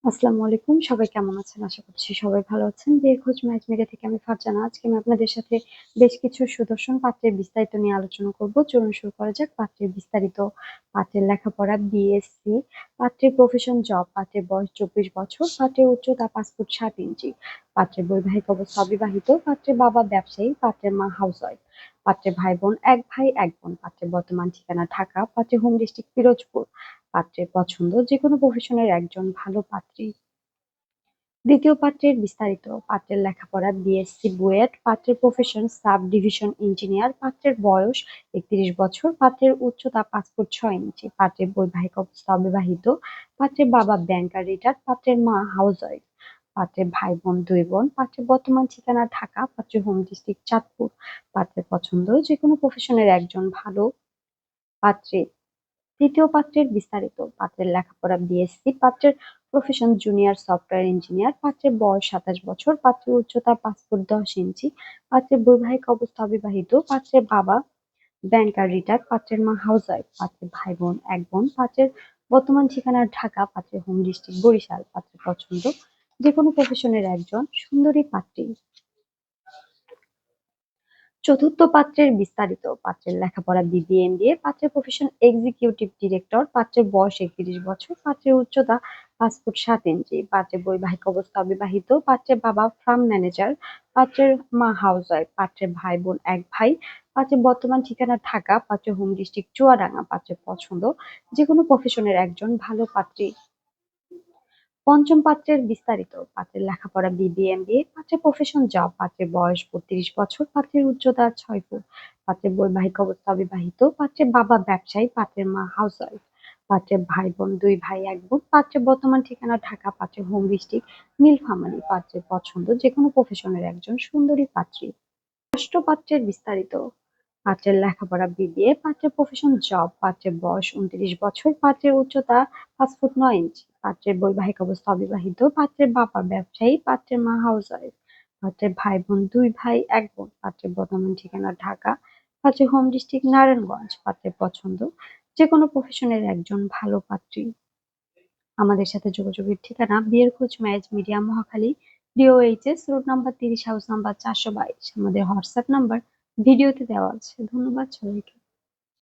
আসসালামু আলাইকুম। সবাই কেমন আছেন? আশা করছি সবাই ভালো আছেন। বিয়ের খোঁজ ম্যাচ মিডিয়া থেকে আমি ফারজানা। আজকে আমি আপনাদের সাথে বেশ কিছু সুদর্শন পাত্রের বিস্তারিত নিয়ে আলোচনা করব। চলুন শুরু করা যাক। পাত্রের বিস্তারিত, পাত্রের লেখাপড়া বিএসসি, পাত্রের প্রফেশন জব, পাত্রের বয়স 24 বছর, পাত্রের উচ্চতা 5 ফুট 7 ইঞ্চি, পাত্রের বৈবাহিক অবস্থা অবিবাহিত, পাত্রের বাবা ব্যবসায়ী, পাত্রের মা হাউসওয়াইফ, পাত্রের ভাই বোন 1 ভাই 1 বোন, পাত্রের বর্তমান ঠিকানা ঢাকা, পাত্রের হোম ডিস্ট্রিক্ট পিরোজপুর, পাত্রের পছন্দ যেকোনো প্রফেশনের একজন ভালো পাত্রী। দ্বিতীয় পাত্রের বিস্তারিত, পাত্রের লেখাপড়া বিএসসি বুয়েট, পাত্রের প্রফেশন সাব ডিভিশন ইঞ্জিনিয়ার, পাত্রের বয়স 31 বছর, পাত্রের উচ্চতা 5 ফুট 6 ইঞ্চি, পাত্রের বৈবাহিক অবস্থা অবিবাহিত, পাত্রের বাবা ব্যাংকার রিটায়ার্ড, পাত্রের মা হাউসওয়াইফ, পাত্রের ভাই বোন 2 বোন, পাত্রের বর্তমান ঠিকানা ঢাকা, পাত্রের হোম ডিস্ট্রিক্ট চাঁদপুর, পাত্রের পছন্দ যেকোনো প্রফেশনের একজন ভালো পাত্রী। তৃতীয় পাত্রের বিস্তারিত, পাত্রের লেখাপড়া বিএসসি, পাত্রের প্রফেশন জুনিয়র সফটওয়্যার ইঞ্জিনিয়ার, পাত্রের বয়স 27 বছর, পাত্রের উচ্চতা 5 ফুট 10 ইঞ্চি, পাত্রের বৈবাহিক অবস্থা অবিবাহিত, পাত্রের বাবা ব্যাংকার রিটায়ার্ড, পাত্রের মা হাউসওয়াইফ, পাত্রের ভাই বোন 1 বোন, পাত্রের বর্তমান ঠিকানা ঢাকা, পাত্রের হোম ডিস্ট্রিক্ট বরিশাল, পাত্রের পছন্দ যেকোনো প্রফেশনের একজন সুন্দরী পাত্রী। চতুর্থ পাত্রের বিস্তারিত, পাত্রের লেখাপড়া বিবিএ এমবিএ, পাত্রের প্রফেশন এক্সিকিউটিভ ডিরেক্টর, পাত্রের বয়স 31 বছর, পাত্রের উচ্চতা 5 ফুট 7 ইঞ্চি, পাত্রের বৈবাহিক অবস্থা অবিবাহিত, পাত্রের বাবা ফার্ম ম্যানেজার, পাত্রের মা হাউসওয়াইফ, পাত্রের ভাই বোন 1 ভাই, পাত্রের বর্তমান ঠিকানা ঢাকা, পাত্রের হোম ডিস্ট্রিক্ট চুয়াডাঙ্গা, পাত্রের পছন্দ যেকোনো প্রফেশনের একজন ভালো পাত্রী। পঞ্চম পাত্রের বিস্তারিত, পাত্রের লেখাপড়া বিবিএ এমবিএ, পাত্রের প্রফেশন জব, পাত্রের বয়স 32 বছর, পাত্রের উচ্চতা 6 ফুট, পাত্রের বৈবাহিক অবস্থা অবিবাহিত, পাত্রের বাবা ব্যবসায়ী, পাত্রের মা হাউসওয়াইফ, পাত্রের ভাই বোন 2 ভাই 1 বোন, পাত্রের বর্তমান ঠিকানা ঢাকা, পাত্রের হোম ডিস্ট্রিক্ট নীলফামারী, পাত্রের পছন্দ যেকোনো প্রফেশনের একজন সুন্দরী পাত্রী। ষষ্ঠ পাত্রের বিস্তারিত, পাত্রের লেখাপড়া বিবিএ, পাত্রের প্রফেশন জব, পাত্রের বয়স 29 বছর, পাত্রের উচ্চতা 5 ফুট 9 ইঞ্চি, পাত্রের বৈবাহিক অবস্থা অবিবাহিত, পাত্রের বাবা ব্যবসায়ী, পাত্রের মা হাউসওয়াইফ, পাত্রের ভাই বোন 2 ভাই 1 বোন, পাত্রের বর্তমান ঠিকানা ঢাকা, পাত্রের হোম ডিস্ট্রিক্ট নারায়ণগঞ্জ, পাত্রের পছন্দ যেকোনো প্রফেশনের একজন ভালো পাত্রী। আমাদের সাথে যোগাযোগের ঠিকানা বিয়ের খোঁজ marriage media Mohakhali, DOHS road number 30, house number 422। আমাদের হোয়াটসঅ্যাপ নাম্বার ভিডিওতে দেওয়া আছে। ধন্যবাদ সবাইকে।